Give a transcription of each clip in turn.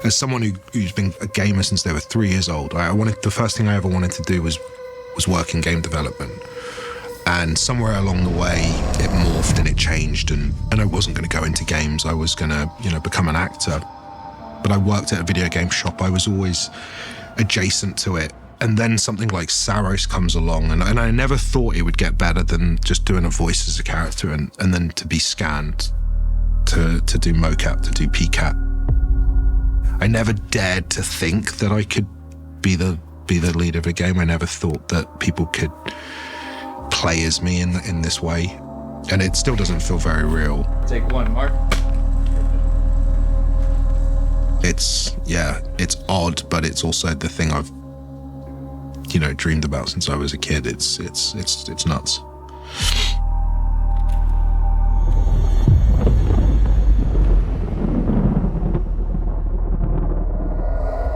As someone who's been a gamer since they were 3 years old, the first thing I ever wanted to do was work in game development. And somewhere along the way, it morphed and it changed, and I wasn't going to go into games. I was going to, become an actor. But I worked at a video game shop. I was always adjacent to it. And then something like Saros comes along, and I never thought it would get better than just doing a voice as a character, and then to be scanned, to do mocap, to do PCAP. I never dared to think that I could be the lead of a game. I never thought that people could play as me in this way, and it still doesn't feel very real. Take one, Mark. It's odd, but it's also the thing I've dreamed about since I was a kid. It's nuts.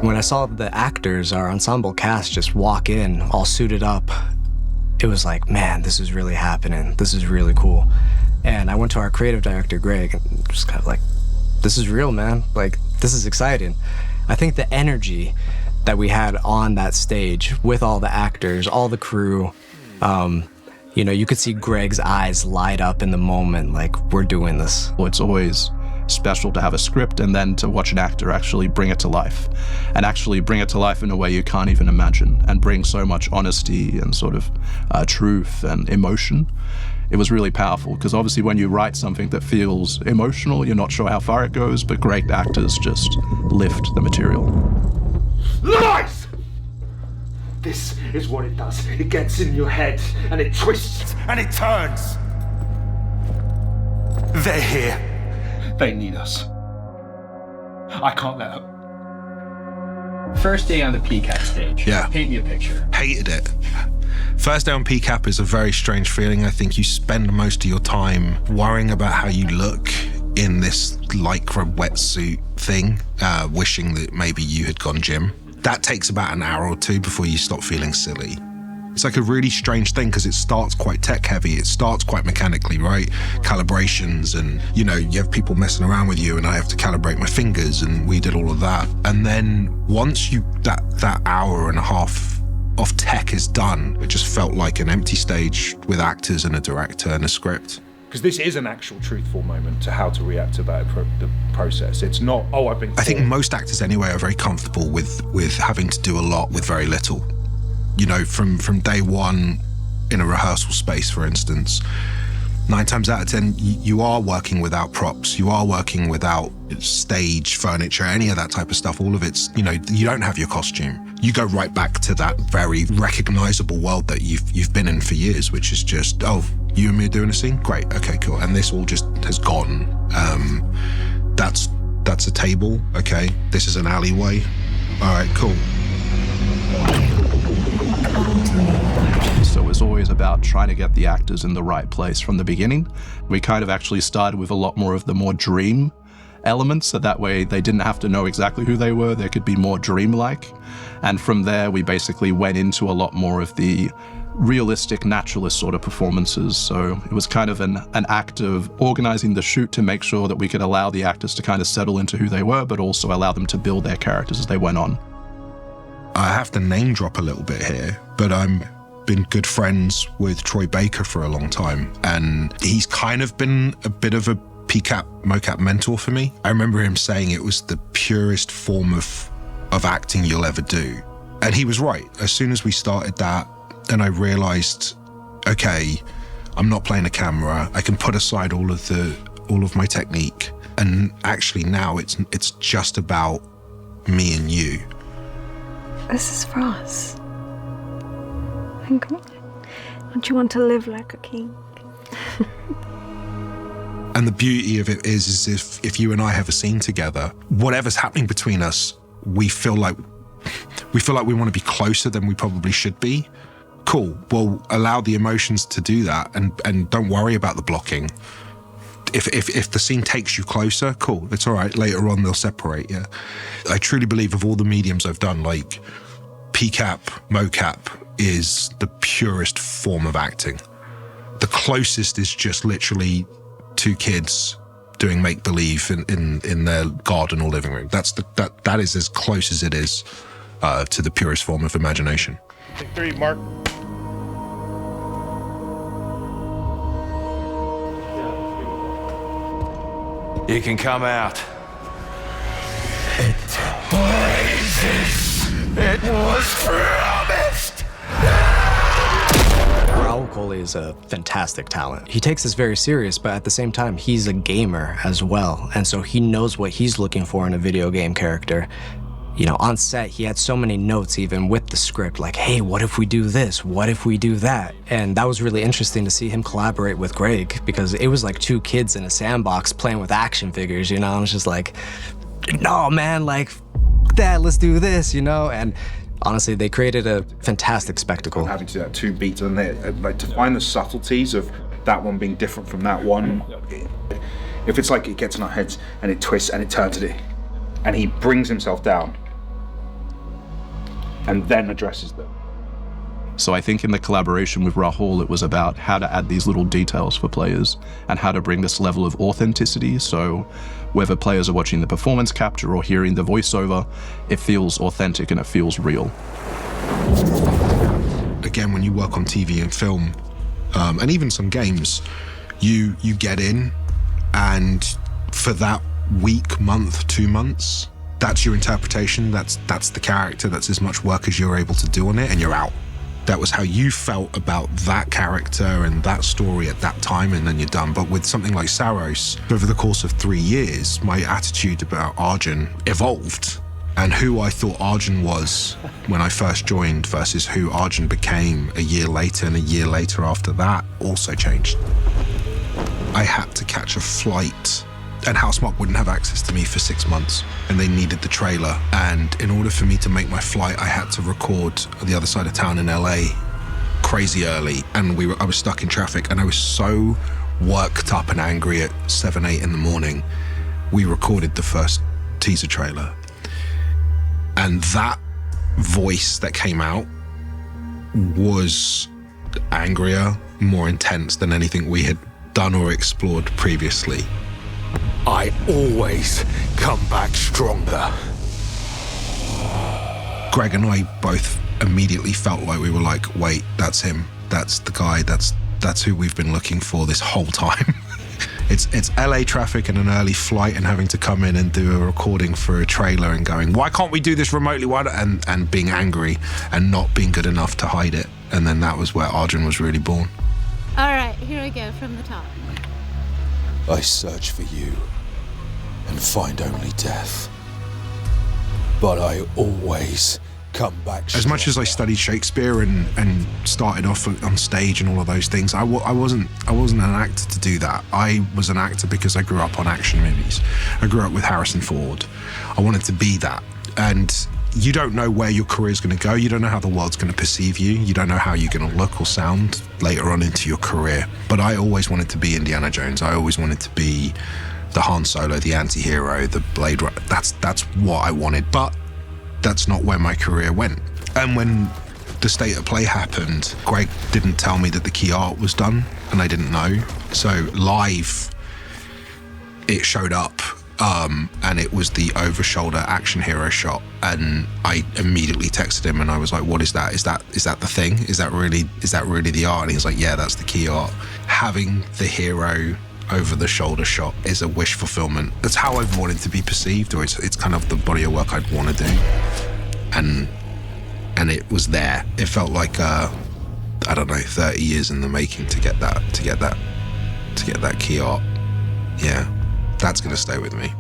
When I saw the actors, our ensemble cast, just walk in all suited up, it was like, man, this is really happening. This is really cool. And I went to our creative director, Greg, and just kind of like, this is real, man. Like, this is exciting. I think the energy that we had on that stage with all the actors, all the crew, you could see Greg's eyes light up in the moment, like, we're doing this. It's always special to have a script and then to watch an actor actually bring it to life, and actually bring it to life in a way you can't even imagine, and bring so much honesty and sort of truth and emotion. It was really powerful, because obviously when you write something that feels emotional, you're not sure how far it goes, but great actors just lift the material. Lies! This is what it does. It gets in your head, and it twists, and it turns. They're here. They need us. I can't let them. First day on the PCAP stage. Yeah. Paint me a picture. Hated it. First day on PCAP is a very strange feeling. I think you spend most of your time worrying about how you look in this lycra wetsuit thing, wishing that maybe you had gone gym. That takes about an hour or two before you stop feeling silly. It's like a really strange thing, because it starts quite tech heavy. It starts quite mechanically, right? Calibrations, and you have people messing around with you, and I have to calibrate my fingers, and we did all of that. And then once that hour and a half of tech is done, it just felt like an empty stage with actors and a director and a script. Because this is an actual truthful moment to how to react to that the process. It's not, I've been caught. I think most actors anyway are very comfortable with having to do a lot with very little. From day one in a rehearsal space, for instance, 9 times out of 10, you are working without props. You are working without stage, furniture, any of that type of stuff. All of it's, you don't have your costume. You go right back to that very recognizable world that you've been in for years, which is just, you and me are doing a scene? Great, okay, cool. And this all just has gone. That's a table, okay. This is an alleyway. All right, cool. So it was always about trying to get the actors in the right place from the beginning. We kind of actually started with a lot more of the more dream elements, so that way they didn't have to know exactly who they were. They could be more dreamlike. And from there, we basically went into a lot more of the realistic, naturalist sort of performances. So it was kind of an act of organizing the shoot to make sure that we could allow the actors to kind of settle into who they were, but also allow them to build their characters as they went on. I have to name drop a little bit here, but I'm been good friends with Troy Baker for a long time, and he's kind of been a bit of a PCAP, mocap mentor for me. I remember him saying it was the purest form of acting you'll ever do. And he was right. As soon as we started that, and I realized, okay, I'm not playing a camera. I can put aside all of my technique. And actually now it's just about me and you. This is for us. And come on. Don't you want to live like a king? And the beauty of it is if you and I have a scene together, whatever's happening between us, we feel like we want to be closer than we probably should be. Cool. Well, allow the emotions to do that, and don't worry about the blocking. If the scene takes you closer, cool. It's all right. Later on, they'll separate. Yeah. I truly believe of all the mediums I've done, like PCAP, mocap is the purest form of acting. The closest is just literally two kids doing make-believe in their garden or living room. That is as close as it is to the purest form of imagination. Take 3, Mark. You can come out. It was promised. Raul Coley is a fantastic talent. He takes this very serious, but at the same time, he's a gamer as well. And so he knows what he's looking for in a video game character. You know, on set, he had so many notes, even with the script, like, hey, what if we do this? What if we do that? And that was really interesting to see him collaborate with Greg, because it was like two kids in a sandbox playing with action figures, you know? I was just like, no, man, like, that, let's do this, you know? And honestly, they created a fantastic spectacle. Having to do that 2 beats, and like to find the subtleties of that one being different from that one. If it's like it gets in our heads and it twists and it turns it, and he brings himself down and then addresses them. So I think in the collaboration with Rahul, it was about how to add these little details for players and how to bring this level of authenticity. So whether players are watching the performance capture or hearing the voiceover, it feels authentic and it feels real. Again, when you work on TV and film, and even some games, you get in, and for that week, month, 2 months, that's your interpretation, that's the character, that's as much work as you're able to do on it, and you're out. That was how you felt about that character and that story at that time, and then you're done. But with something like Saros, over the course of 3 years, my attitude about Arjun evolved. And who I thought Arjun was when I first joined versus who Arjun became a year later, and a year later after that also changed. I had to catch a flight, and Housemarque wouldn't have access to me for 6 months, and they needed the trailer. And in order for me to make my flight, I had to record at the other side of town in LA crazy early, and I was stuck in traffic, and I was so worked up and angry at 7, 8 in the morning. We recorded the first teaser trailer, and that voice that came out was angrier, more intense than anything we had done or explored previously. I always come back stronger. Greg and I both immediately felt like we were like, wait, that's him. That's the guy. That's who we've been looking for this whole time. It's LA traffic and an early flight and having to come in and do a recording for a trailer and going, why can't we do this remotely? And being angry and not being good enough to hide it. And then that was where Arjun was really born. All right, here we go from the top. I search for you and find only death. But I always come back stronger. As much as I studied Shakespeare and started off on stage and all of those things, I wasn't an actor to do that. I was an actor because I grew up on action movies. I grew up with Harrison Ford. I wanted to be that. And you don't know where your career is going to go. You don't know how the world's going to perceive you. You don't know how you're going to look or sound later on into your career. But I always wanted to be Indiana Jones. I always wanted to be the Han Solo, the anti-hero, the Blade Runner. That's what I wanted. But that's not where my career went. And when the State of Play happened, Greg didn't tell me that the key art was done, and I didn't know. So live, it showed up. And it was the over-shoulder action hero shot, and I immediately texted him and I was like, what is that? Is that the thing? Is that really the art? And he was like, yeah, that's the key art. Having the hero over the shoulder shot is a wish fulfillment. That's how I've wanted to be perceived, or it's kind of the body of work I'd want to do. And it was there. It felt like I don't know, 30 years in the making to get that key art. Yeah. That's going to stay with me.